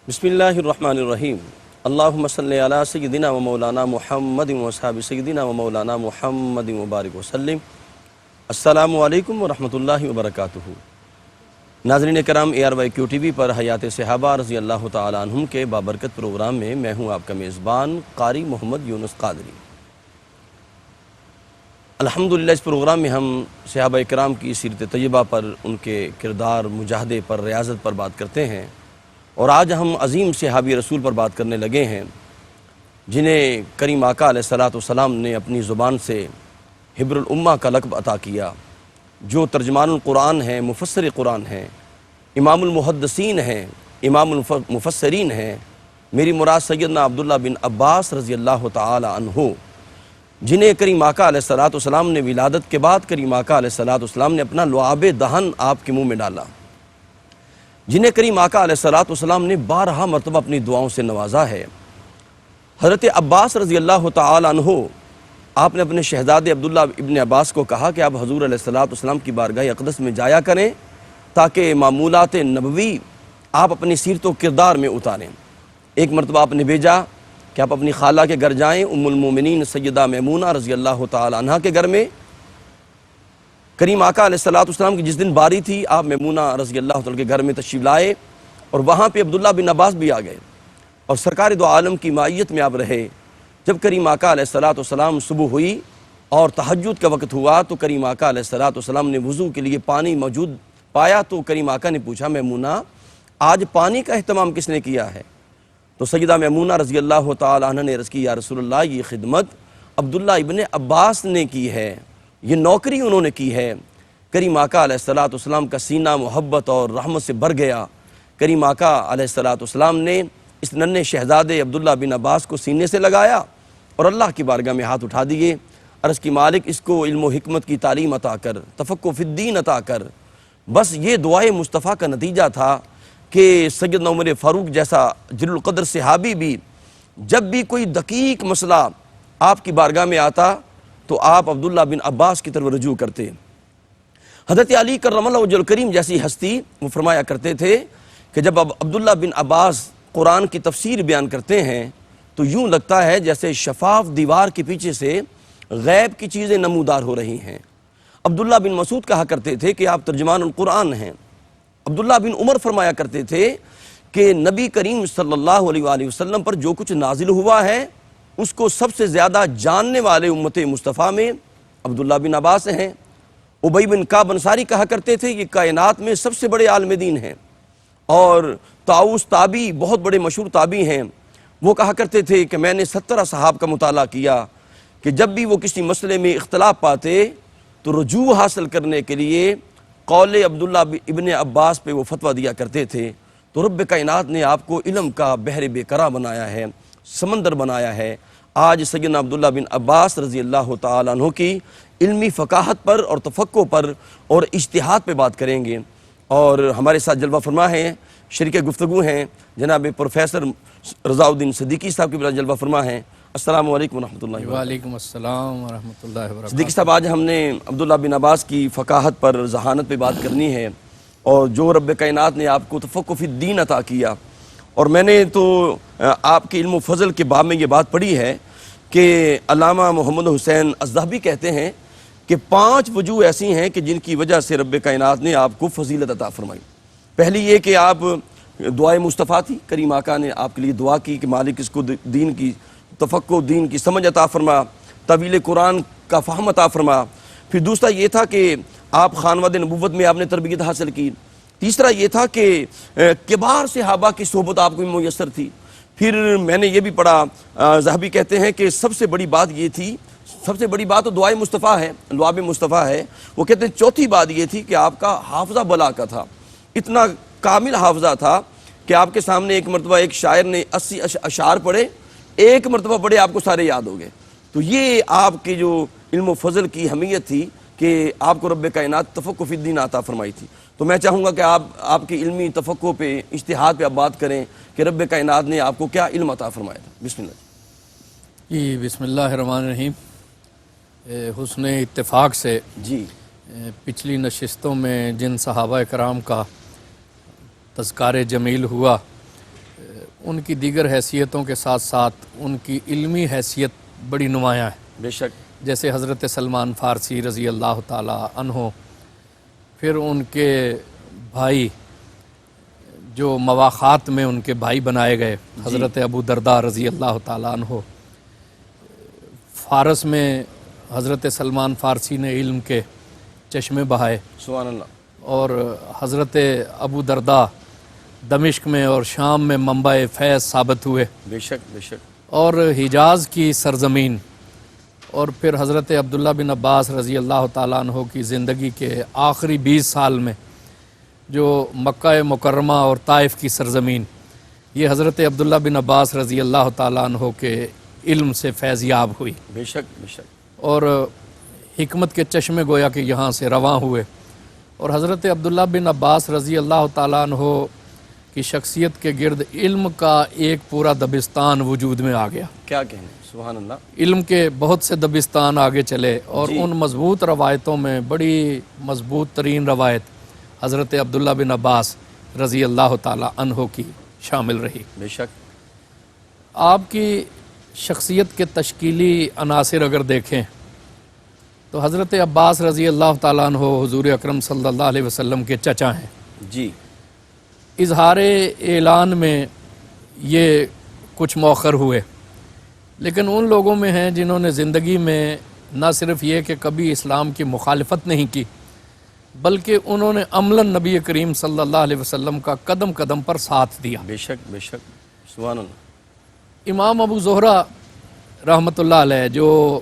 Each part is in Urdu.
بسم اللہ الرحمن الرحیم اللہم صلی علی سیدنا و مولانا محمد و صحاب سیدنا و مولانا محمد مبارک وسلم۔ السلام علیکم ورحمۃ اللہ وبرکاتہ۔ ناظرین کرام، ARYQ TV پر حیات صحابہ رضی اللہ تعالیٰ عنہم کے بابرکت پروگرام میں میں ہوں آپ کا میزبان قاری محمد یونس قادری۔ الحمدللہ اس پروگرام میں ہم صحابہ کرام کی سیرت طیبہ پر، ان کے کردار، مجاہدے پر، ریاضت پر بات کرتے ہیں، اور آج ہم عظیم صحابی رسول پر بات کرنے لگے ہیں جنہیں کریم آقا علیہ الصلوۃ والسلام نے اپنی زبان سے حبر الامہ کا لقب عطا کیا، جو ترجمان القرآن ہیں، مفسر قرآن ہیں، امام المحدثین ہیں، امام المفسرین ہیں۔ میری مراد سیدنا عبداللہ بن عباس رضی اللہ تعالی عنہ، جنہیں کریم آقا علیہ الصلوۃ والسلام نے ولادت کے بعد کریم آقا علیہ الصلوۃ والسلام نے اپنا لعاب دہن آپ کے منہ میں ڈالا، جنہیں کریم آقا علیہ الصلوۃ والسلام نے 12 مرتبہ اپنی دعاؤں سے نوازا ہے۔ حضرت عباس رضی اللہ تعالی عنہ، آپ نے اپنے شہزادے عبداللہ ابن عباس کو کہا کہ آپ حضور علیہ الصلوۃ والسلام کی بارگاہ اقدس میں جایا کریں تاکہ معمولات نبوی آپ اپنی سیرت و کردار میں اتاریں۔ ایک مرتبہ آپ نے بھیجا کہ آپ اپنی خالہ کے گھر جائیں، ام المومنین سیدہ میمونہ رضی اللہ تعالی عنہا کے گھر میں۔ کریم آقا علیہ الصلوۃ والسلام کی جس دن باری تھی، آپ میمونہ رضی اللہ تعالی کے گھر میں تشریف لائے، اور وہاں پہ عبداللہ بن عباس بھی آ گئے، اور سرکار دو عالم کی معیت میں آپ رہے۔ جب کریم آقا علیہ الصلوۃ والسلام صبح ہوئی اور تہجد کا وقت ہوا تو کریم آقا علیہ الصلوۃ والسلام نے وضو کے لیے پانی موجود پایا، تو کریم آقا نے پوچھا، میمونہ آج پانی کا اہتمام کس نے کیا ہے؟ تو سیدہ میمونہ رضی اللہ تعالی عنہ نے عرض کی، یا رسول اللہ، یہ خدمت عبداللہ ابن عباس نے کی ہے، یہ نوکری انہوں نے کی ہے۔ کریم آقا علیہ الصلوۃ والسلام کا سینہ محبت اور رحمت سے بھر گیا۔ کریم آقا علیہ الصلوۃ والسلام نے اس ننھے شہزادے عبداللہ بن عباس کو سینے سے لگایا اور اللہ کی بارگاہ میں ہاتھ اٹھا دیے، عرض کی، مالک اس کو علم و حکمت کی تعلیم عطا کر، تفقہ فی الدین عطا کر۔ بس یہ دعائے مصطفیٰ کا نتیجہ تھا کہ سیدنا عمر فاروق جیسا جلیل القدر صحابی بھی جب بھی کوئی دقیق مسئلہ آپ کی بارگاہ میں آتا تو آپ عبداللہ بن عباس کی طرف رجوع کرتے۔ حضرت علی کرم اللہ وجہ الکریم جیسی ہستی وہ فرمایا کرتے تھے کہ جب اب عبداللہ بن عباس قرآن کی تفسیر بیان کرتے ہیں تو یوں لگتا ہے جیسے شفاف دیوار کے پیچھے سے غیب کی چیزیں نمودار ہو رہی ہیں۔ عبداللہ بن مسعود کہا کرتے تھے کہ آپ ترجمان القرآن ہیں۔ عبداللہ بن عمر فرمایا کرتے تھے کہ نبی کریم صلی اللہ علیہ وآلہ وسلم پر جو کچھ نازل ہوا ہے اس کو سب سے زیادہ جاننے والے امت مصطفیٰ میں عبداللہ بن عباس ہیں۔ ابی بن کعب انصاری کہا کرتے تھے یہ کائنات میں سب سے بڑے عالم دین ہیں، اور طاؤس تابعی بہت بڑے مشہور تابعی ہیں، وہ کہا کرتے تھے کہ میں نے 70 اصحاب کا مطالعہ کیا کہ جب بھی وہ کسی مسئلے میں اختلاف پاتے تو رجوع حاصل کرنے کے لیے قول عبداللہ ابن عباس پہ وہ فتویٰ دیا کرتے تھے۔ تو رب کائنات نے آپ کو علم کا بحر بے کرا بنایا ہے، سمندر بنایا ہے۔ آج سیدنا عبداللہ بن عباس رضی اللہ تعالیٰ عنہ کی علمی فقاہت پر اور تفقہ پر اور اجتہاد پہ بات کریں گے، اور ہمارے ساتھ جلوہ فرما ہیں، شریک گفتگو ہیں جناب پروفیسر رضا الدین صدیقی صاحب کی برابر جلوہ فرما ہیں۔ السلام علیکم ورحمۃ اللہ وبرکاتہ۔ وعلیکم السلام ورحمۃ اللہ وبرکاتہ۔ صدیقی صاحب، آج ہم نے عبداللہ بن عباس کی فقاہت پر، ذہانت پہ بات کرنی ہے، اور جو رب کائنات نے آپ کو تفقہ فی الدین عطا کیا، اور میں نے تو آپ کے علم و فضل کے باب میں یہ بات پڑھی ہے کہ علامہ محمد حسین الذہبی کہتے ہیں کہ 5 وجوہ ایسی ہیں کہ جن کی وجہ سے رب کائنات نے آپ کو فضیلت عطا فرمائی۔ پہلی یہ کہ آپ دعائے مصطفیٰ تھی، کریم آقا نے آپ کے لیے دعا کی کہ مالک اس کو دین کی تفقہ، دین کی سمجھ عطا فرما، طویل قرآن کا فہم عطا فرما۔ پھر دوسرا یہ تھا کہ آپ خانواد نبوت میں آپ نے تربیت حاصل کی۔ تیسرا یہ تھا کہ کبار صحابہ کی صحبت آپ کو میسر تھی۔ پھر میں نے یہ بھی پڑھا، ذہبی کہتے ہیں کہ سب سے بڑی بات یہ تھی، سب سے بڑی بات تو دعائے مصطفیٰ ہے، لعاب مصطفیٰ ہے، وہ کہتے ہیں چوتھی بات یہ تھی کہ آپ کا حافظہ بلا کا تھا، اتنا کامل حافظہ تھا کہ آپ کے سامنے ایک مرتبہ ایک شاعر نے 80 اشعار پڑھے، ایک مرتبہ پڑھے آپ کو سارے یاد ہو گئے۔ تو یہ آپ کی جو علم و فضل کی اہمیت تھی کہ آپ کو رب کائنات تفقہ فی الدین عطا فرمائی تھی۔ تو میں چاہوں گا کہ آپ کی علمی تفقہ پہ، اجتہاد پہ آپ بات کریں کہ رب کائنات نے آپ کو کیا علم عطا فرمایا تھا۔ بسم اللہ جی، بسم اللہ الرحمن الرحیم۔ حسن اتفاق سے جی، پچھلی نشستوں میں جن صحابہ کرام کا تذکار جمیل ہوا، ان کی دیگر حیثیتوں کے ساتھ ساتھ ان کی علمی حیثیت بڑی نمایاں ہے، بے شک، جیسے حضرت سلمان فارسی رضی اللہ تعالی عنہ، پھر ان کے بھائی جو مواخات میں ان کے بھائی بنائے گئے حضرت ابو درداء رضی اللہ تعالی عنہ، فارس میں حضرت سلمان فارسی نے علم کے چشمے بہائے، سبحان اللہ، اور حضرت ابو درداء دمشق میں اور شام میں منبع فیض ثابت ہوئے، بے شک، بے شک، اور حجاز کی سرزمین، اور پھر حضرت عبداللہ بن عباس رضی اللہ تعالیٰ عنہ کی زندگی کے آخری 20 سال میں جو مکہ مکرمہ اور طائف کی سرزمین، یہ حضرت عبداللہ بن عباس رضی اللہ تعالیٰ عنہ کے علم سے فیض یاب ہوئی، بے شک، بے شک، اور حکمت کے چشمے گویا کہ یہاں سے رواں ہوئے، اور حضرت عبداللہ بن عباس رضی اللہ تعالیٰ عنہ کی شخصیت کے گرد علم کا ایک پورا دبستان وجود میں آ گیا، کیا کہنے، سبحان اللہ، علم کے بہت سے دبستان آگے چلے، اور ان مضبوط روایتوں میں بڑی مضبوط ترین روایت حضرت عبداللہ بن عباس رضی اللہ تعالیٰ عنہ کی شامل رہی۔ بے شک، آپ کی شخصیت کے تشکیلی عناصر اگر دیکھیں تو حضرت عباس رضی اللہ تعالیٰ عنہ حضور اکرم صلی اللہ علیہ وسلم کے چچا ہیں، جی، اظہار اعلان میں یہ کچھ مؤخر ہوئے، لیکن ان لوگوں میں ہیں جنہوں نے زندگی میں نہ صرف یہ کہ کبھی اسلام کی مخالفت نہیں کی، بلکہ انہوں نے عملاً نبی کریم صلی اللہ علیہ وسلم کا قدم قدم پر ساتھ دیا۔ بے شک، بے شک، سبحان اللہ، امام ابو زہرہ رحمۃ اللہ علیہ جو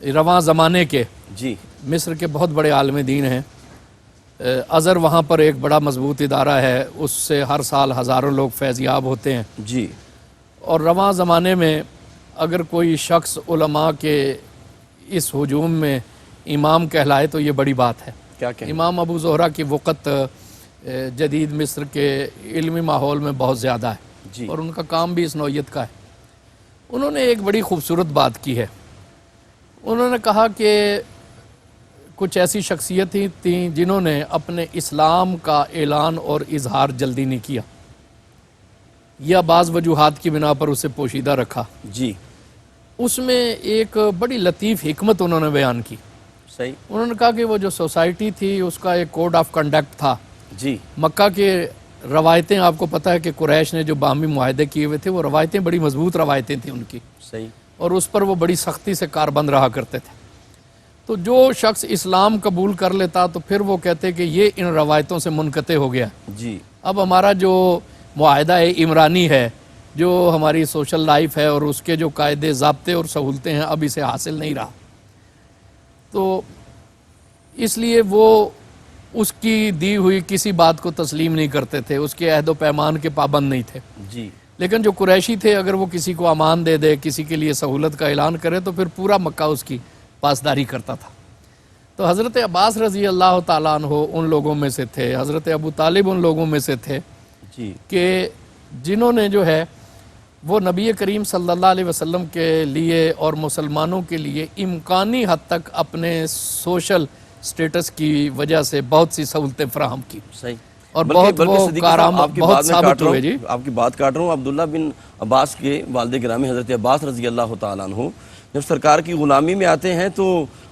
رواں زمانے کے جی، مصر کے بہت بڑے عالم دین ہیں، ازہر وہاں پر ایک بڑا مضبوط ادارہ ہے، اس سے ہر سال ہزاروں لوگ فیض یاب ہوتے ہیں، جی، اور رواں زمانے میں اگر کوئی شخص علماء کے اس ہجوم میں امام کہلائے تو یہ بڑی بات ہے۔ کیا کہنے، امام ابو زہرہ کی وقت جدید مصر کے علمی ماحول میں بہت زیادہ ہے، جی، اور ان کا کام بھی اس نوعیت کا ہے۔ انہوں نے ایک بڑی خوبصورت بات کی ہے، انہوں نے کہا کہ کچھ ایسی شخصیتیں تھیں جنہوں نے اپنے اسلام کا اعلان اور اظہار جلدی نہیں کیا، یا بعض وجوہات کی بنا پر اسے پوشیدہ رکھا۔ جی، اس میں ایک بڑی لطیف حکمت انہوں نے بیان کی، صحیح، انہوں نے کہا کہ وہ جو سوسائٹی تھی اس کا ایک کوڈ آف کنڈکٹ تھا، جی، مکہ کے روایتیں، آپ کو پتہ ہے کہ قریش نے جو باہمی معاہدے کیے ہوئے تھے وہ روایتیں بڑی مضبوط روایتیں تھیں ان کی، صحیح، اور اس پر وہ بڑی سختی سے کاربند رہا کرتے تھے۔ تو جو شخص اسلام قبول کر لیتا تو پھر وہ کہتے کہ یہ ان روایتوں سے منقطع ہو گیا، جی، اب ہمارا جو معاہدہ عمرانی ہے، جو ہماری سوشل لائف ہے اور اس کے جو قاعدے ضابطے اور سہولتیں ہیں، اب اسے حاصل نہیں رہا، تو اس لیے وہ اس کی دی ہوئی کسی بات کو تسلیم نہیں کرتے تھے، اس کے عہد و پیمان کے پابند نہیں تھے۔ جی، لیکن جو قریشی تھے اگر وہ کسی کو امان دے دے، کسی کے لیے سہولت کا اعلان کرے تو پھر پورا مکہ اس کی پاسداری کرتا تھا۔ تو حضرت عباس رضی اللہ تعالیٰ عنہ ان لوگوں میں سے تھے، حضرت ابو طالب ان لوگوں میں سے تھے جی، کہ جنہوں نے جو ہے وہ نبی کریم صلی اللہ علیہ وسلم کے لیے اور مسلمانوں کے لیے امکانی حد تک اپنے سوشل سٹیٹس کی وجہ سے بہت سی سہولتیں فراہم کی، صحیح، اور بلکہ بہت وہ صدیقی صاحب، کارآمد آپ کی بہت بات میں ثابت کاٹ رہا ہوئے۔ ہوں، جی، آپ کی بات کاٹ رہا ہوں، عبداللہ بن عباس کے والد گرامی حضرت عباس رضی اللہ تعالیٰ عنہ جب سرکار کی غلامی میں آتے ہیں تو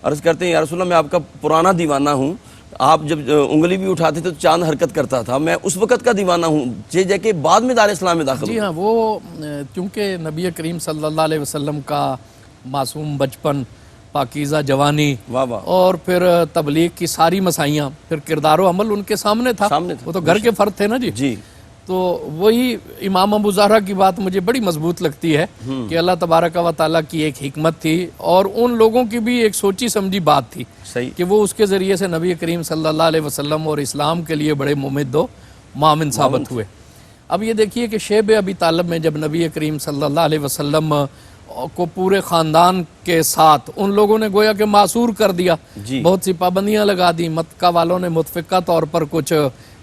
عرض کرتے ہیں یا رسول اللہ میں آپ کا پرانا دیوانہ ہوں، آپ جب انگلی بھی اٹھاتے تھے تو چاند حرکت کرتا تھا، میں اس وقت کا دیوانہ ہوں، جے کہ بعد میں دار اسلام میں داخل جی ہاں، وہ کیونکہ نبی کریم صلی اللہ علیہ وسلم کا معصوم بچپن، پاکیزہ جوانی، واہ واہ، اور پھر تبلیغ کی ساری مسائیاں، پھر کردار و عمل ان کے سامنے تھا، وہ تو گھر کے فرد تھے نا جی۔ جی، تو وہی امام ابو زہرہ کی بات مجھے بڑی مضبوط لگتی ہے کہ اللہ تبارک و تعالیٰ کی ایک حکمت تھی اور ان لوگوں کی بھی ایک سوچی سمجھی بات تھی صحیح، کہ وہ اس کے ذریعے سے نبی کریم صلی اللہ علیہ وسلم اور اسلام کے لیے بڑے ممد و معاون ثابت ہوئے۔ اب یہ دیکھیے کہ شیب ابی طالب میں جب نبی کریم صلی اللہ علیہ وسلم کو پورے خاندان کے ساتھ ان لوگوں نے گویا کہ معصور کر دیا، بہت سی پابندیاں لگا دی، مکہ والوں نے متفقہ طور پر کچھ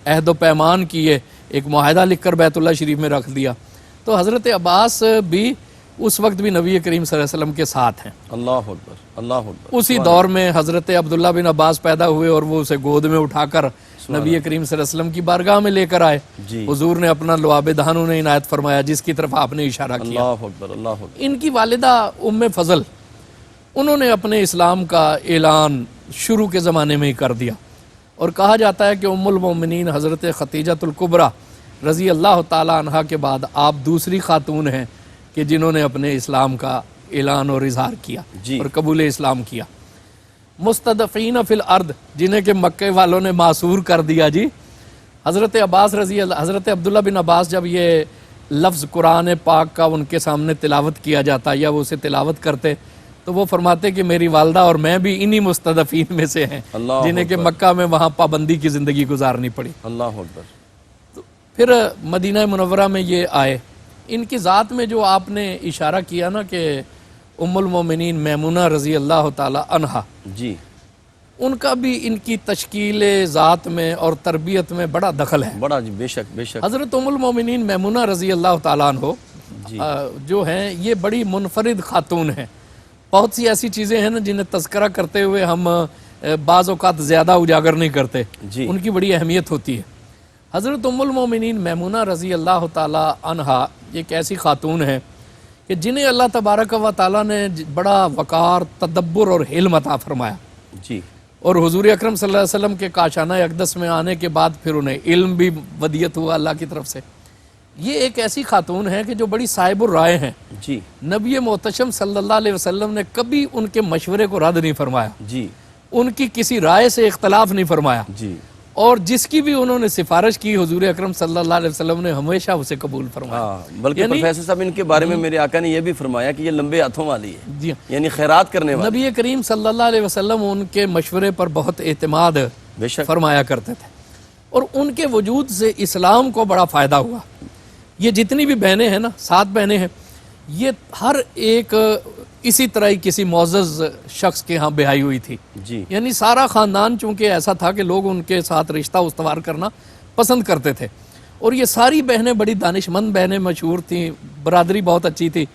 عہد و پیمان کیے، ایک معاہدہ لکھ کر بیت اللہ شریف میں رکھ دیا، تو حضرت عباس بھی اس وقت بھی نبی کریم صلی اللہ علیہ وسلم کے ساتھ ہیں۔ اللہ اکبر، اللہ اکبر۔ اسی دور میں حضرت عبداللہ بن عباس پیدا ہوئے اور وہ اسے گود میں اٹھا کر نبی کریم صلی اللہ علیہ وسلم کی بارگاہ میں لے کر آئے۔ جی، حضور نے اپنا لعاب دہن انہیں عنایت فرمایا، جس کی طرف آپ نے اشارہ کیا۔ اللہ اکبر، اللہ اکبر۔ ان کی والدہ ام فضل، انہوں نے اپنے اسلام کا اعلان شروع کے زمانے میں ہی کر دیا، اور کہا جاتا ہے کہ ام المومنین حضرت خدیجہ الکبریٰ رضی اللہ تعالی عنہا کے بعد آپ دوسری خاتون ہیں کہ جنہوں نے اپنے اسلام کا اعلان اور اظہار کیا جی، اور قبول اسلام کیا۔ مستضعفین فی الارض، جنہیں کہ مکے والوں نے معصور کر دیا جی۔ حضرت عبداللہ بن عباس جب یہ لفظ قرآن پاک کا ان کے سامنے تلاوت کیا جاتا یا وہ اسے تلاوت کرتے تو وہ فرماتے کہ میری والدہ اور میں بھی انہی مستضعفین میں سے ہیں اللہ جنہیں کہ اکبر، مکہ میں وہاں پابندی کی زندگی گزارنی پڑی۔ اللہ اکبر۔ پھر مدینہ منورہ میں یہ آئے۔ ان کی ذات میں جو آپ نے اشارہ کیا نا کہ ام المومنین میمونہ رضی اللہ تعالی عنہا، جی، ان کا بھی ان کی تشکیل ذات میں اور تربیت میں بڑا دخل ہے۔ بڑا جی، بے شک، بے شک۔ حضرت ام المومنین میمونہ رضی اللہ تعالیٰ عنہ جی، جو ہیں یہ بڑی منفرد خاتون ہیں۔ بہت سی ایسی چیزیں ہیں نا جنہیں تذکرہ کرتے ہوئے ہم بعض اوقات زیادہ اجاگر نہیں کرتے، جی، ان کی بڑی اہمیت ہوتی ہے۔ حضرت ام المومنین میمونہ رضی اللہ تعالیٰ عنہا ایک ایسی خاتون ہے کہ جنہیں اللہ تبارک و تعالیٰ نے بڑا وقار، تدبر اور حلم عطا فرمایا، جی، اور حضور اکرم صلی اللہ علیہ وسلم کے کاشانہ اقدس میں آنے کے بعد پھر انہیں علم بھی ودیت ہوا اللہ کی طرف سے۔ یہ ایک ایسی خاتون ہے کہ جو بڑی صاحب الرائے ہیں۔ جی، نبی محتشم صلی اللہ علیہ وسلم نے کبھی ان کے مشورے کو رد نہیں فرمایا، جی، ان کی کسی رائے سے اختلاف نہیں فرمایا، جی، اور جس کی بھی انہوں نے سفارش کی حضور اکرم صلی اللہ علیہ وسلم نے ہمیشہ اسے قبول فرمایا۔ ہاں، بلکہ پروفیسر صاحب ان کے بارے میں میرے آقا نے یہ بھی فرمایا کہ یہ لمبے ہاتھوں والی ہے، جی، یعنی خیرات کرنے والی۔ نبی کریم صلی اللہ علیہ وسلم ان کے مشورے پر بہت اعتماد بے شک، فرمایا کرتے تھے، اور ان کے وجود سے اسلام کو بڑا فائدہ ہوا۔ یہ جتنی بھی بہنیں ہیں نا، 7 بہنیں ہیں، یہ ہر ایک اسی طرح ہی کسی معزز شخص کے ہاں بیاہی ہوئی تھی۔ جی، یعنی سارا خاندان چونکہ ایسا تھا کہ لوگ ان کے ساتھ رشتہ استوار کرنا پسند کرتے تھے، اور یہ ساری بہنیں بڑی دانشمند بہنیں مشہور تھیں، برادری بہت اچھی تھی،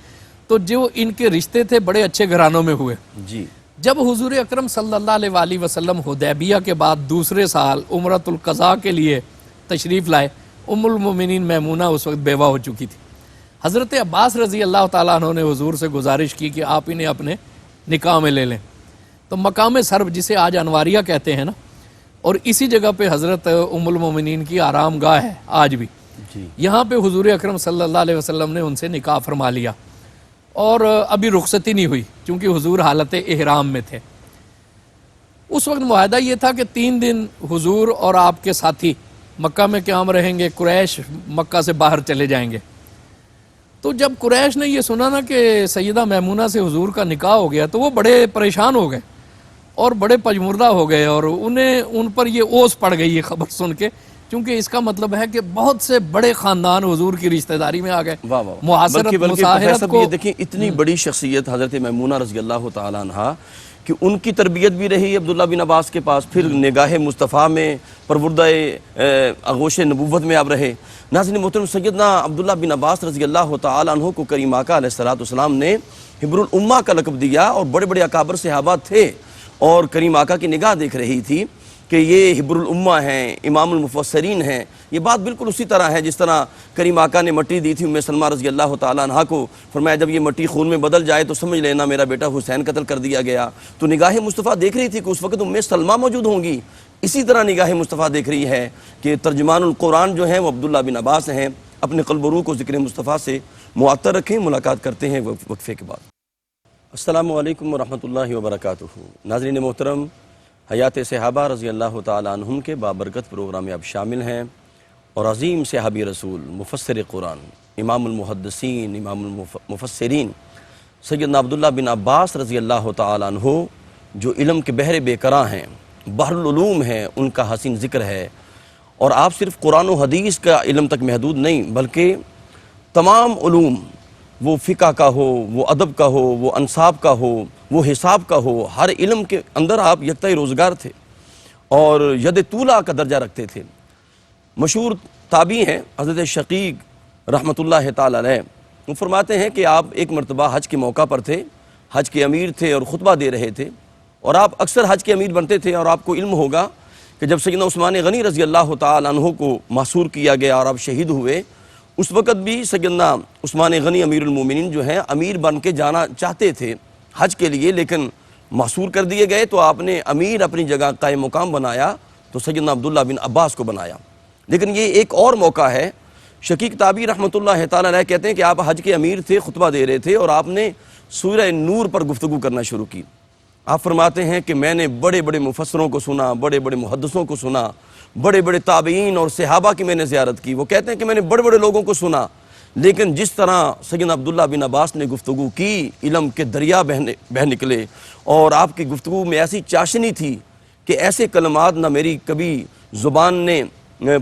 تو جو ان کے رشتے تھے بڑے اچھے گھرانوں میں ہوئے۔ جی، جب حضور اکرم صلی اللہ علیہ وآلہ وسلم حدیبیہ کے بعد دوسرے سال عمرۃ القضاء کے لیے تشریف لائے، ام المومنین میمونہ اس وقت بیوہ ہو چکی تھی۔ حضرت عباس رضی اللہ تعالیٰ عنہ نے حضور سے گزارش کی کہ آپ انہیں اپنے نکاح میں لے لیں، تو مقام سرب جسے آج انواریہ کہتے ہیں نا، اور اسی جگہ پہ حضرت ام المومنین کی آرام گاہ ہے آج بھی، جی، یہاں پہ حضور اکرم صلی اللہ علیہ وسلم نے ان سے نکاح فرما لیا، اور ابھی رخصتی نہیں ہوئی چونکہ حضور حالت احرام میں تھے۔ اس وقت معاہدہ یہ تھا کہ 3 دن حضور اور آپ کے ساتھی مکہ میں قیام رہیں گے، قریش مکہ سے باہر چلے جائیں گے۔ تو جب قریش نے یہ سنا نا کہ سیدہ میمونہ سے حضور کا نکاح ہو گیا تو وہ بڑے پریشان ہو گئے اور بڑے پجمردہ ہو گئے، اور ان پر یہ اوس پڑ گئی یہ خبر سن کے، کیونکہ اس کا مطلب ہے کہ بہت سے بڑے خاندان حضور کی رشتہ داری میں آ گئے۔ واہ واہ، معاصرت بلکہ مساہرت صاحب کو یہ دیکھیں اتنی بڑی شخصیت حضرت میمونہ رضی اللہ تعالیٰ عنہا کہ ان کی تربیت بھی رہی عبداللہ بن عباس کے پاس، پھر نگاہ مصطفیٰ میں پروردہ آغوش نبوت میں آپ رہے۔ ناظرین محترم، سیدنا عبداللہ بن عباس رضی اللہ تعالیٰ عنہ کو کریم آقا علیہ السلام نے حبر الامہ کا لقب دیا، اور بڑے بڑے اکابر صحابہ تھے، اور کریم آقا کی نگاہ دیکھ رہی تھی کہ یہ حبر الامہ ہیں، امام المفسرین ہیں۔ یہ بات بالکل اسی طرح ہے جس طرح کریم آقا نے مٹی دی تھی ام سلمہ رضی اللہ تعالیٰ عنہ کو، فرمایا جب یہ مٹی خون میں بدل جائے تو سمجھ لینا میرا بیٹا حسین قتل کر دیا گیا۔ تو نگاہ مصطفیٰ دیکھ رہی تھی کہ اس وقت ام سلمہ موجود ہوں گی، اسی طرح نگاہ مصطفیٰ دیکھ رہی ہے کہ ترجمان القرآن جو ہیں وہ عبداللہ بن عباس ہیں۔ اپنے قلب و روح کو ذکر مصطفیٰ سے معطر رکھیں، ملاقات کرتے ہیں وقفے کے بعد۔ السلام علیکم ورحمۃ اللہ وبرکاتہ۔ ناظرین محترم، حیات صحابہ رضی اللہ تعالیٰ عنہم کے بابرکت پروگرام میں اب شامل ہیں، اور عظیم صحابی رسول مفسر قرآن، امام المحدثین، امام المفسرین سیدنا عبداللہ بن عباس رضی اللہ تعالیٰ عنہ جو علم کے بحر بے کراں ہیں، بحر العلوم ہیں، ان کا حسین ذکر ہے۔ اور آپ صرف قرآن و حدیث کا علم تک محدود نہیں، بلکہ تمام علوم، وہ فقہ کا ہو، وہ ادب کا ہو، وہ انصاب کا ہو، وہ حساب کا ہو، ہر علم کے اندر آپ یکتہ روزگار تھے اور ید طولہ کا درجہ رکھتے تھے۔ مشہور تابعی ہیں حضرت شقیق رحمۃ اللہ تعالی علیہ، وہ فرماتے ہیں کہ آپ ایک مرتبہ حج کے موقع پر تھے، حج کے امیر تھے اور خطبہ دے رہے تھے، اور آپ اکثر حج کے امیر بنتے تھے، اور آپ کو علم ہوگا کہ جب سیدنا عثمان غنی رضی اللہ تعالی عنہ کو محصور کیا گیا اور آپ شہید ہوئے، اس وقت بھی سیدنا عثمان غنی امیر المومنین جو ہیں امیر بن کے جانا چاہتے تھے حج کے لیے، لیکن محصور کر دیے گئے، تو آپ نے امیر اپنی جگہ قائم مقام بنایا تو سیدنا عبداللہ بن عباس کو بنایا۔ لیکن یہ ایک اور موقع ہے، شقیق تابعی رحمۃ اللہ تعالی علیہ کہتے ہیں کہ آپ حج کے امیر تھے، خطبہ دے رہے تھے، اور آپ نے سورہ نور پر گفتگو کرنا شروع کی۔ آپ فرماتے ہیں کہ میں نے بڑے بڑے مفسروں کو سنا، بڑے بڑے محدثوں کو سنا، بڑے بڑے تابعین اور صحابہ کی میں نے زیارت کی۔ وہ کہتے ہیں کہ میں نے بڑے بڑے لوگوں کو سنا، لیکن جس طرح سیدنا عبداللہ بن عباس نے گفتگو کی، علم کے دریا بہہ نکلے، اور آپ کی گفتگو میں ایسی چاشنی تھی کہ ایسے کلمات نہ میری کبھی زبان نے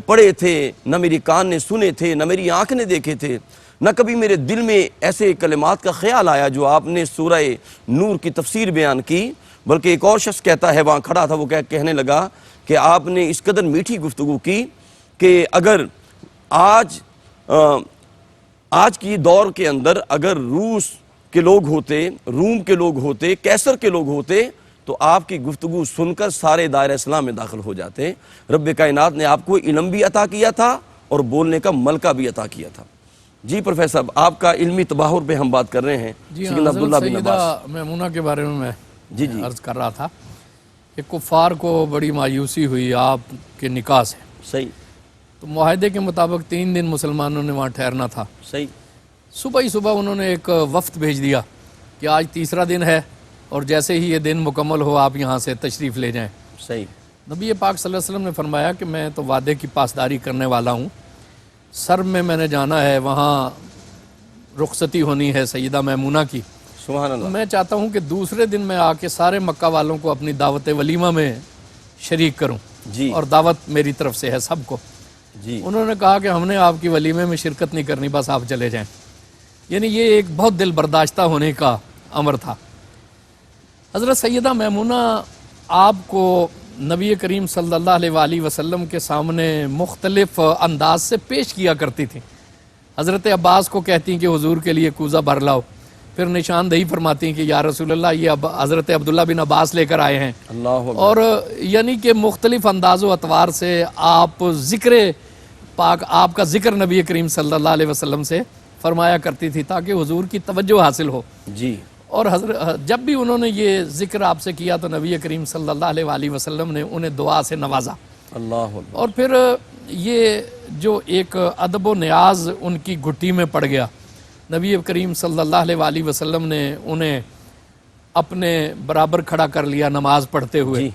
پڑھے تھے، نہ میری کان نے سنے تھے، نہ میری آنکھ نے دیکھے تھے، نہ کبھی میرے دل میں ایسے کلمات کا خیال آیا جو آپ نے سورہ نور کی تفسیر بیان کی۔ بلکہ ایک اور شخص کہتا ہے، وہاں کھڑا تھا، وہ کہنے لگا کہ آپ نے اس قدر میٹھی گفتگو کی کہ اگر آج کی دور کے اندر اگر روس کے لوگ ہوتے، روم کے لوگ ہوتے، کیسر کے لوگ ہوتے، تو آپ کی گفتگو سن کر سارے دائرہ اسلام میں داخل ہو جاتے۔ رب کائنات نے آپ کو علم بھی عطا کیا تھا اور بولنے کا ملکہ بھی عطا کیا تھا۔ جی پروفیسر صاحب، آپ کا علمی تباہر پہ ہم بات کر رہے ہیں۔ جی سیدنا عبداللہ بن عباس، سیدہ میمونہ کے بارے میں جی جی عرض کر رہا تھا کہ کفار کو بڑی مایوسی ہوئی آپ کے نکاح سے، صحیح تو معاہدے کے مطابق 3 دن مسلمانوں نے وہاں ٹھہرنا تھا۔ صحیح صبح ہی صبح انہوں نے ایک وفد بھیج دیا کہ آج تیسرا دن ہے، اور جیسے ہی یہ دن مکمل ہو آپ یہاں سے تشریف لے جائیں۔ صحیح نبی پاک صلی اللہ علیہ وسلم نے فرمایا کہ میں تو وعدے کی پاسداری کرنے والا ہوں، سر میں نے جانا ہے، وہاں رخصتی ہونی ہے سیدہ میمونہ کی، سبحان تو اللہ، میں چاہتا ہوں کہ دوسرے دن میں آ کے سارے مکہ والوں کو اپنی دعوت ولیمہ میں شریک کروں، جی اور دعوت میری طرف سے ہے سب کو۔ جی انہوں نے کہا کہ ہم نے آپ کی ولیمے میں شرکت نہیں کرنی، بس آپ چلے جائیں۔ یعنی یہ ایک بہت دل برداشتہ ہونے کا امر تھا۔ حضرت سیدہ میمونہ آپ کو نبی کریم صلی اللہ علیہ وآلہ وسلم کے سامنے مختلف انداز سے پیش کیا کرتی تھیں۔ حضرت عباس کو کہتی کہ حضور کے لیے کوزہ بھر لاؤ، پھر نشاندہی فرماتی کہ یا رسول اللہ یہ حضرت عبداللہ بن عباس لے کر آئے ہیں، اللہ اکبر، اور یعنی کہ مختلف انداز و اطوار سے آپ ذکر پاک، آپ کا ذکر نبی کریم صلی اللہ علیہ وسلم سے فرمایا کرتی تھی تاکہ حضور کی توجہ حاصل ہو۔ جی اور جب بھی انہوں نے یہ ذکر آپ سے کیا تو نبی کریم صلی اللہ علیہ وآلہ وسلم نے انہیں دعا سے نوازا، اللہ اکبر، اور پھر یہ جو ایک ادب و نیاز ان کی گھٹی میں پڑ گیا، نبی کریم صلی اللہ علیہ وآلہ وسلم نے انہیں اپنے برابر کھڑا کر لیا نماز پڑھتے ہوئے۔ جی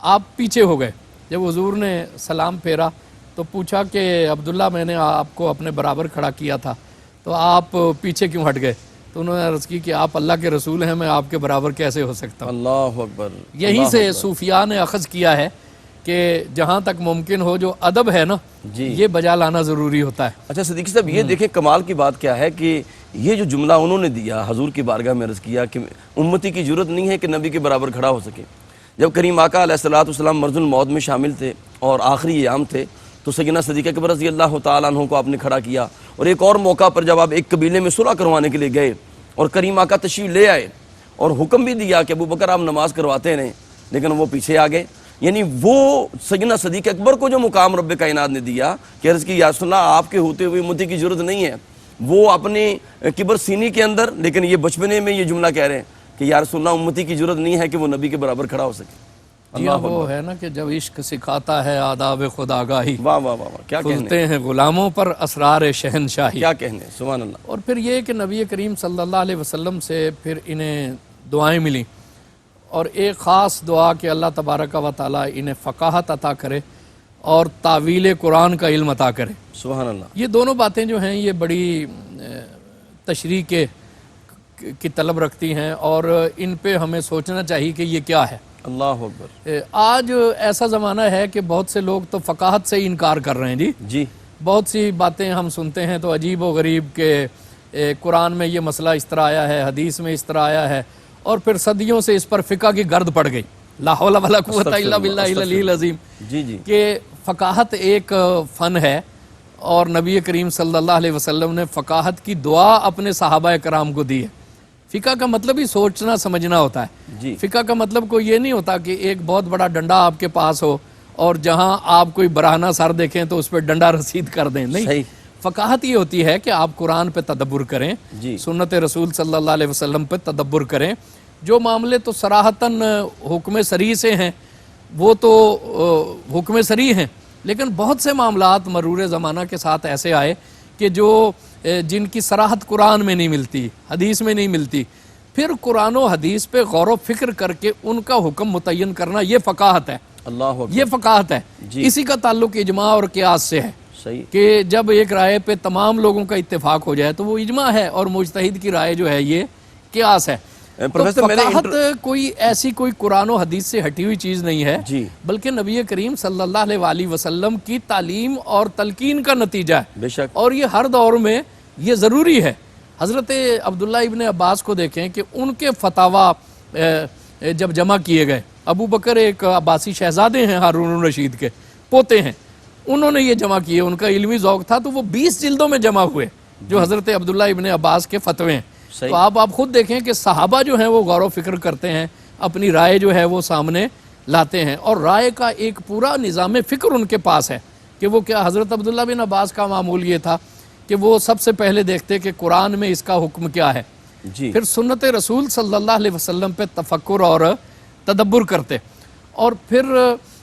آپ پیچھے ہو گئے، جب حضور نے سلام پھیرا تو پوچھا کہ عبداللہ میں نے آپ کو اپنے برابر کھڑا کیا تھا تو آپ پیچھے کیوں ہٹ گئے؟ تو انہوں نے عرض کی کہ آپ اللہ کے رسول ہیں، میں آپ کے برابر کیسے ہو سکتا ہوں؟ اللہ اکبر، یہیں سے صوفیاء نے اخذ کیا ہے کہ جہاں تک ممکن ہو جو ادب ہے نا، جی یہ بجا لانا ضروری ہوتا ہے۔ اچھا صدیقی صاحب، یہ دیکھیں کمال کی بات کیا ہے کہ یہ جو جملہ انہوں نے دیا حضور کی بارگاہ میں عرض کیا کہ امتی کی ضرورت نہیں ہے کہ نبی کے برابر کھڑا ہو سکے۔ جب کریم آقا علیہ الصلوۃ والسلام مرض الموت میں شامل تھے اور آخری ایام تھے تو سیدنا صدیق اکبر رضی اللہ تعالیٰ عنہ کو آپ نے کھڑا کیا، اور ایک اور موقع پر جب آپ ایک قبیلے میں صلح کروانے کے لیے گئے اور کریم آقا تشریف لے آئے اور حکم بھی دیا کہ ابو بکر آپ نماز کرواتے رہیں، لیکن وہ پیچھے آ گئے۔ یعنی وہ سیدنا صدیق اکبر کو جو مقام رب کائنات نے دیا کہ عرض کی یا رسول اللہ آپ کے ہوتے ہوئے امتی کی ضرورت نہیں ہے، وہ اپنے کبر سینی کے اندر، لیکن یہ بچپنے میں یہ جملہ کہہ رہے ہیں کہ یا رسول اللہ امتی کی ضرورت نہیں ہے کہ وہ نبی کے برابر کھڑا ہو سکے۔ جی ہاں، وہ ہے نا کہ جب عشق سکھاتا ہے آداب خداگاہی، واہ واہ واہ واہ، کیا کہنے، کھلتے ہیں غلاموں پر اسرار شہنشاہی۔ کیا کہنے، سبحان اللہ۔ اور پھر یہ کہ نبی کریم صلی اللہ علیہ وسلم سے پھر انہیں دعائیں ملیں، اور ایک خاص دعا کہ اللہ تبارک و تعالیٰ انہیں فقاہت عطا کرے اور تعویل قرآن کا علم عطا کرے۔ سبحان اللہ، یہ دونوں باتیں جو ہیں یہ بڑی تشریح کی طلب رکھتی ہیں، اور ان پہ ہمیں سوچنا چاہیے کہ یہ کیا ہے۔ اللہ اکبر، آج ایسا زمانہ ہے کہ بہت سے لوگ تو فقاہت سے ہی انکار کر رہے ہیں۔ جی جی بہت سی باتیں ہم سنتے ہیں تو عجیب و غریب کہ قرآن میں یہ مسئلہ اس طرح آیا ہے، حدیث میں اس طرح آیا ہے، اور پھر صدیوں سے اس پر فقہ کی گرد پڑ گئی، لا حول ولا قوت الا باللہ العلی العظیم، جی جی، کہ فقاہت ایک فن ہے اور نبی کریم صلی اللہ علیہ وسلم نے فقاہت کی دعا اپنے صحابہ کرام کو دی ہے۔ فقہ کا مطلب ہی سوچنا سمجھنا ہوتا ہے۔ جی فقہ کا مطلب کوئی یہ نہیں ہوتا کہ ایک بہت بڑا ڈنڈا آپ کے پاس ہو اور جہاں آپ کوئی براہنہ سر دیکھیں تو اس پہ ڈنڈا رسید کر دیں، نہیں۔ صحیح۔ فقاہت یہ ہوتی ہے کہ آپ قرآن پہ تدبر کریں، جی سنت رسول صلی اللہ علیہ وسلم پہ تدبر کریں۔ جو معاملے تو صراحتاً حکم سری سے ہیں وہ تو حکم سری ہیں، لیکن بہت سے معاملات مرور زمانہ کے ساتھ ایسے آئے کہ جو جن کی صراحت قرآن میں نہیں ملتی، حدیث میں نہیں ملتی، پھر قرآن و حدیث پہ غور و فکر کر کے ان کا حکم متعین کرنا، یہ فقاہت ہے، اللہ اکبر۔ یہ فقاہت ہے۔ جی اسی کا تعلق اجماع اور قیاس سے ہے صحیح۔ کہ جب ایک رائے پہ تمام لوگوں کا اتفاق ہو جائے تو وہ اجماع ہے، اور مجتہد کی رائے جو ہے یہ قیاس ہے۔ تو پروفیسر میں نے فقاہت کوئی ایسی کوئی قرآن و حدیث سے ہٹی ہوئی چیز نہیں ہے، جی بلکہ نبی کریم صلی اللہ علیہ وآلہ وسلم کی تعلیم اور تلقین کا نتیجہ ہے، بے شک۔ اور یہ ہر دور میں یہ ضروری ہے۔ حضرت عبداللہ ابن عباس کو دیکھیں کہ ان کے فتاوا جب جمع کیے گئے، ابو بکر ایک عباسی شہزادے ہیں، ہارون الرشید کے پوتے ہیں، انہوں نے یہ جمع کیے، ان کا علمی ذوق تھا تو وہ 20 جلدوں میں جمع ہوئے جو حضرت عبداللہ ابن عباس کے فتوے ہیں۔ تو آپ خود دیکھیں کہ صحابہ جو ہیں وہ غور و فکر کرتے ہیں، اپنی رائے جو ہے وہ سامنے لاتے ہیں، اور رائے کا ایک پورا نظام فکر ان کے پاس ہے کہ وہ کیا۔ حضرت عبداللہ بن عباس کا معمول یہ تھا کہ وہ سب سے پہلے دیکھتے کہ قرآن میں اس کا حکم کیا ہے، جی پھر سنت رسول صلی اللہ علیہ وسلم پہ تفکر اور تدبر کرتے، اور پھر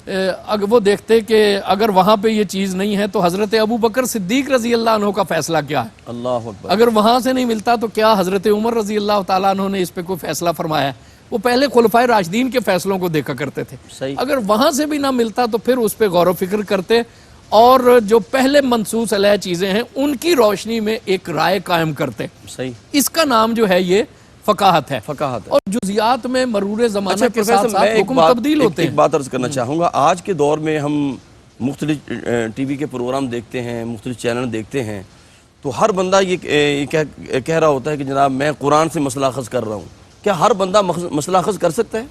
اگر وہ دیکھتے کہ اگر وہاں پہ یہ چیز نہیں ہے تو حضرت ابو بکر صدیق رضی اللہ عنہ کا فیصلہ کیا ہے، اللہ اکبر۔ اگر وہاں سے نہیں ملتا تو کیا حضرت عمر رضی اللہ تعالیٰ عنہ نے اس پہ کوئی فیصلہ فرمایا ہے۔ وہ پہلے خلفائے راشدین کے فیصلوں کو دیکھا کرتے تھے، صحیح۔ اگر وہاں سے بھی نہ ملتا تو پھر اس پہ غور و فکر کرتے، اور جو پہلے منصوص علیہ چیزیں ہیں ان کی روشنی میں ایک رائے قائم کرتے۔ صحیح۔ اس کا نام جو ہے یہ فقاہت ہے، فقاہت ہے۔ اور جزیات میں مرور زمانہ کے پروفیسر، ساتھ میں ساتھ حکم تبدیل ہوتے ایک ہیں۔ بات عرض کرنا چاہوں گا۔ آج کے دور میں ہم مختلف ٹی وی کے پروگرام دیکھتے ہیں، مختلف چینل دیکھتے ہیں، تو ہر بندہ یہ کہہ رہا ہوتا ہے کہ جناب میں قرآن سے مسئلہ اخذ کر رہا ہوں۔ کیا ہر بندہ مسئلہ اخذ کر سکتا ہے؟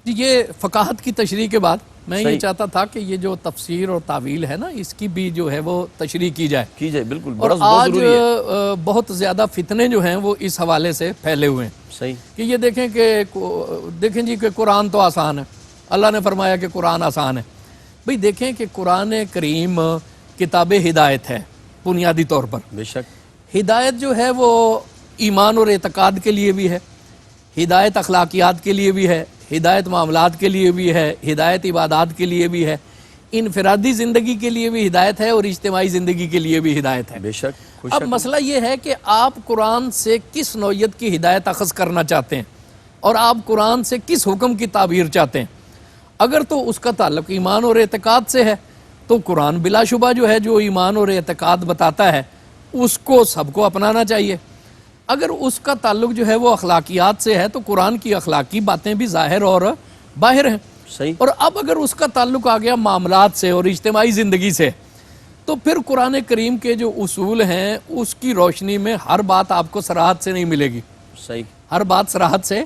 جی، یہ فقاہت کی تشریح کے بعد میں یہ صحیح۔ چاہتا تھا کہ یہ جو تفسیر اور تعویل ہے نا، اس کی بھی جو ہے وہ تشریح کی جائے۔ کی جائے، بالکل، اور بہت آج ضروری ہے۔ بہت زیادہ فتنے جو ہیں وہ اس حوالے سے پھیلے ہوئے ہیں صحیح۔ کہ یہ دیکھیں جی کہ قرآن تو آسان ہے، اللہ نے فرمایا کہ قرآن آسان ہے۔ بھئی دیکھیں کہ قرآن کریم کتاب ہدایت ہے بنیادی طور پر۔ بے شک۔ ہدایت جو ہے وہ ایمان اور اعتقاد کے لیے بھی ہے، ہدایت اخلاقیات کے لیے بھی ہے، ہدایت معاملات کے لیے بھی ہے، ہدایت عبادات کے لیے بھی ہے، انفرادی زندگی کے لیے بھی ہدایت ہے، اور اجتماعی زندگی کے لیے بھی ہدایت ہے۔ بے شک۔ خوش اب مسئلہ یہ ہے کہ آپ قرآن سے کس نوعیت کی ہدایت اخذ کرنا چاہتے ہیں، اور آپ قرآن سے کس حکم کی تعبیر چاہتے ہیں۔ اگر تو اس کا تعلق ایمان اور اعتقاد سے ہے تو قرآن بلا شبہ جو ہے جو ایمان اور اعتقاد بتاتا ہے اس کو سب کو اپنانا چاہیے۔ اگر اس کا تعلق جو ہے وہ اخلاقیات سے ہے تو قرآن کی اخلاقی باتیں بھی ظاہر اور باہر ہیں۔ صحیح۔ اور اب اگر اس کا تعلق آ گیا معاملات سے اور اجتماعی زندگی سے، تو پھر قرآن کریم کے جو اصول ہیں اس کی روشنی میں ہر بات آپ کو صراحت سے نہیں ملے گی، صحیح۔ ہر بات صراحت سے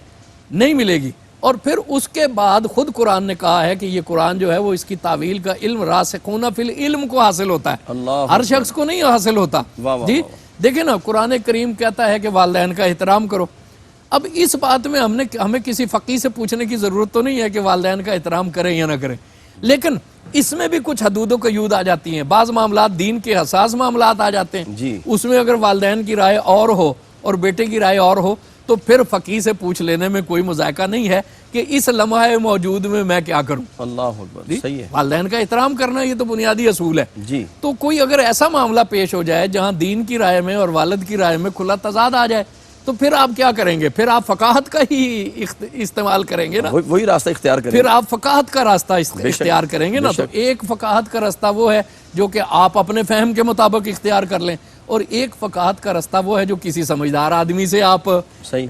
نہیں ملے گی۔ اور پھر اس کے بعد خود قرآن نے کہا ہے کہ یہ قرآن جو ہے وہ اس کی تعویل کا علم راسخون فی العلم کو حاصل ہوتا ہے، اللہ ہر شخص کو نہیں حاصل ہوتا۔ واہ واہ جی واہ۔ دیکھیں نا، قرآن کریم کہتا ہے کہ والدین کا احترام کرو۔ اب اس بات میں ہمیں کسی فقیہ سے پوچھنے کی ضرورت تو نہیں ہے کہ والدین کا احترام کریں یا نہ کریں، لیکن اس میں بھی کچھ حدود و قیود آ جاتی ہیں۔ بعض معاملات دین کے حساس معاملات آ جاتے ہیں، جی۔ اس میں اگر والدین کی رائے اور ہو اور بیٹے کی رائے اور ہو تو پھر فقیہ سے پوچھ لینے میں کوئی مذائقہ نہیں ہے کہ اس لمحہ موجود میں کیا کروں۔ اللہ اکبر، صحیح ہے۔ والدین کا احترام کرنا یہ تو بنیادی اصول ہے۔ جی۔ تو کوئی اگر ایسا معاملہ پیش ہو جائے جہاں دین کی رائے میں اور والد کی رائے میں کھلا تضاد آ جائے تو پھر آپ کیا کریں گے؟ پھر آپ فقاہت کا ہی استعمال کریں گے نا، وہی راستہ اختیار کریں۔ پھر آپ فقاہت کا راستہ اختیار کریں گے نا۔ تو ایک فقاہت کا راستہ وہ ہے جو کہ آپ اپنے فہم کے مطابق اختیار کر لیں، اور ایک فقاہت کا راستہ وہ ہے جو کسی سمجھدار آدمی سے آپ صحیح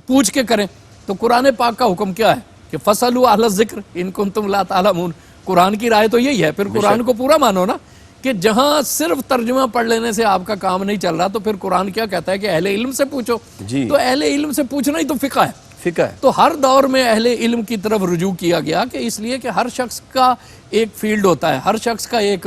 پوچھ کے کریں۔ تو قرآن پاک کا حکم کیا ہے کہ فَاسْأَلُوا أَهْلَ الذِّكْرِ إِن كُنتُمْ لَا تَعْلَمُونَ۔ قرآن کی رائے تو یہی ہے، پھر قرآن کو پورا مانو نا، کہ جہاں صرف ترجمہ پڑھ لینے سے آپ کا کام نہیں چل رہا تو پھر قرآن کیا کہتا ہے کہ اہل علم سے پوچھو۔ جی۔ تو اہل علم سے پوچھنا ہی تو فقہ ہے۔ فقہ ہے۔ تو ہر دور میں اہل علم کی طرف رجوع کیا گیا، کہ اس لیے کہ ہر شخص کا ایک فیلڈ ہوتا ہے، ہر شخص کا ایک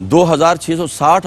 2660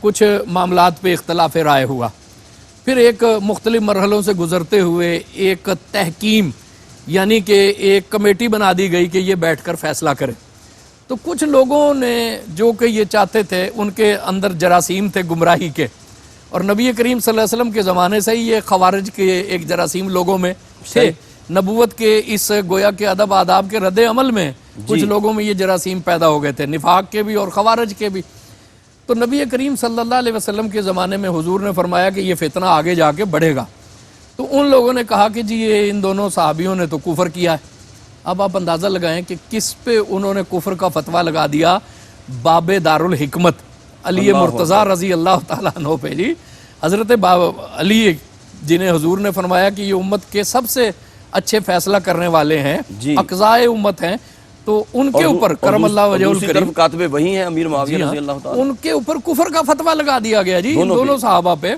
کچھ معاملات پہ اختلاف رائے ہوا، پھر ایک مختلف مرحلوں سے گزرتے ہوئے ایک تحکیم یعنی کہ ایک کمیٹی بنا دی گئی کہ یہ بیٹھ کر فیصلہ کرے۔ تو کچھ لوگوں نے جو کہ یہ چاہتے تھے، ان کے اندر جراثیم تھے گمراہی کے، اور نبی کریم صلی اللہ علیہ وسلم کے زمانے سے ہی یہ خوارج کے ایک جراثیم لوگوں میں تھے۔ نبوت کے اس گویا کے ادب آداب کے رد عمل میں کچھ لوگوں میں یہ جراثیم پیدا ہو گئے تھے، نفاق کے بھی اور خوارج کے بھی۔ تو نبی کریم صلی اللہ علیہ وسلم کے زمانے میں حضور نے فرمایا کہ یہ فتنہ آگے جا کے بڑھے گا۔ تو ان لوگوں نے کہا کہ جی یہ ان دونوں صحابیوں نے تو کفر کیا ہے۔ اب آپ اندازہ لگائیں کہ کس پہ انہوں نے کفر کا فتویٰ لگا دیا؟ باب دارالحکمت علی مرتضیٰ رضی اللہ تعالیٰ عنہ پہ جی، حضرت علی جنہیں حضور نے فرمایا کہ یہ امت کے سب سے اچھے فیصلہ کرنے والے ہیں، اقضائے امت ہیں، تو ان کے اوپر کرم اللہ وجہ الکریم کاتب وہی ہیں امیر معاویہ رضی اللہ تعالیٰ، ان کے اوپر کفر کا فتویٰ لگا دیا گیا جی، دونوں صحابہ پہ۔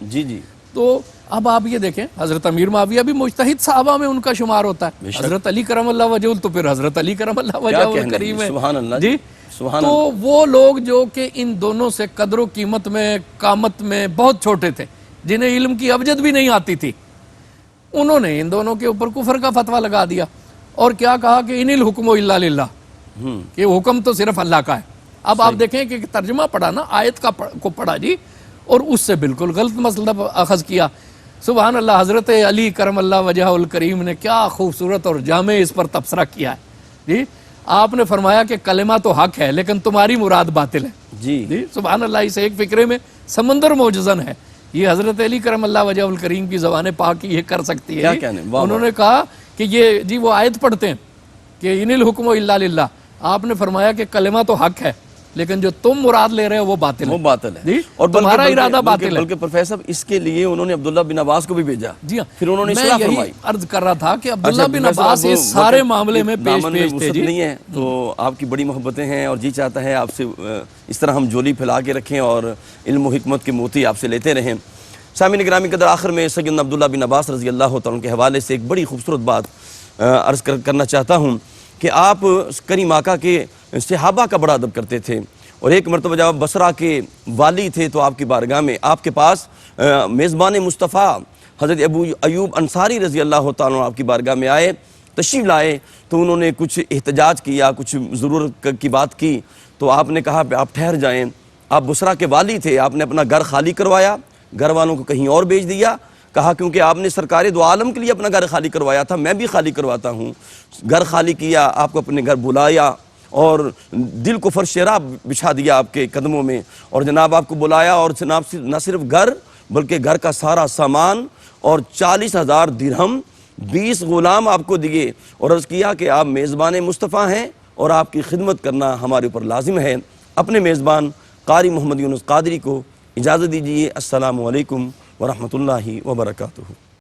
تو اب آپ یہ دیکھیں، حضرت امیر معاویہ بھی مجتہد صحابہ میں ان کا شمار ہوتا ہے، حضرت علی کرم اللہ وجہ تو پھر حضرت علی کرم اللہ وجہ الکریم ہے جی۔ تو وہ لوگ جو کہ ان دونوں سے قدر و قیمت میں، قامت میں بہت چھوٹے تھے، جنہیں علم کی ابجد بھی نہیں آتی تھی، انہوں نے ان دونوں کے اوپر کفر کا فتویٰ لگا دیا، اور کیا کہا کہ ان الحکم الا للہ، کہ حکم تو صرف اللہ کا ہے۔ اب آپ دیکھیں کہ ترجمہ پڑھا نا، آیت کو پڑھا جی، اور اس سے بالکل غلط مطلب اخذ کیا۔ سبحان اللہ، حضرت علی کرم اللہ وجہ الکریم نے کیا خوبصورت اور جامع اس پر تبصرہ کیا ہے جی۔ آپ نے فرمایا کہ کلمہ تو حق ہے لیکن تمہاری مراد باطل ہے جی۔ سبحان اللہ، اس ایک فکرے میں سمندر موجزن ہے۔ یہ حضرت علی کرم اللہ وجہ الکریم کی زبان پاک یہ کر سکتی ہے۔ انہوں نے کہا کہ یہ جی وہ آیت پڑھتے ہیں کہ ان الحکم الا للہ، آپ نے فرمایا کہ کلمہ تو حق ہے لیکن جو تم مراد لے رہے ہو وہ باطل ہے، وہ باطل ہے اور تمہارا ارادہ باطل ہے۔ بلکہ پروفیسر اس کے لیے انہوں نے عبداللہ بن عباس کو بھی بھیجا جی ہاں، پھر انہوں نے میں اصلاح یہی فرمائی۔ عرض کر رہا تھا کہ عبداللہ بن عباس اس سارے معاملے میں پیش تھے جی۔ نہیں ہے تو آپ کی بڑی محبتیں ہیں اور جی چاہتا ہے آپ سے اس طرح ہم جولی پھیلا کے رکھیں اور علم و حکمت کے موتی آپ سے لیتے رہیں۔ سامعین گرامی قدر، آخر میں سیدنا عبداللہ بن عباس رضی اللہ تعالیٰ کے حوالے سے ایک بڑی خوبصورت بات عرض کرنا چاہتا ہوں کہ آپ کریم آقا کے صحابہ کا بڑا ادب کرتے تھے، اور ایک مرتبہ جب آپ بصرہ کے والی تھے تو آپ کی بارگاہ میں آپ کے پاس میزبان مصطفیٰ حضرت ابو ایوب انصاری رضی اللہ تعالیٰ آپ کی بارگاہ میں آئے، تشریف لائے، تو انہوں نے کچھ احتجاج کیا، کچھ ضرورت کی بات کی، تو آپ نے کہا کہ آپ ٹھہر جائیں۔ آپ بصرہ کے والی تھے، آپ نے اپنا گھر خالی کروایا، گھر والوں کو کہیں اور بھیج دیا، کہا کیونکہ آپ نے سرکار دو عالم کے لیے اپنا گھر خالی کروایا تھا، میں بھی خالی کرواتا ہوں۔ گھر خالی کیا، آپ کو اپنے گھر بلایا اور دل کو فرش راب بچھا دیا آپ کے قدموں میں، اور جناب آپ کو بلایا، اور جناب نہ صرف گھر بلکہ گھر کا سارا سامان اور 40,000 درہم 20 غلام آپ کو دیے، اور عرض کیا کہ آپ میزبان مصطفیٰ ہیں اور آپ کی خدمت کرنا ہمارے اوپر لازم ہے۔ اپنے میزبان قاری محمد یونس قادری کو اجازت دیجیے۔ السلام علیکم ورحمۃ اللہ وبرکاتہ۔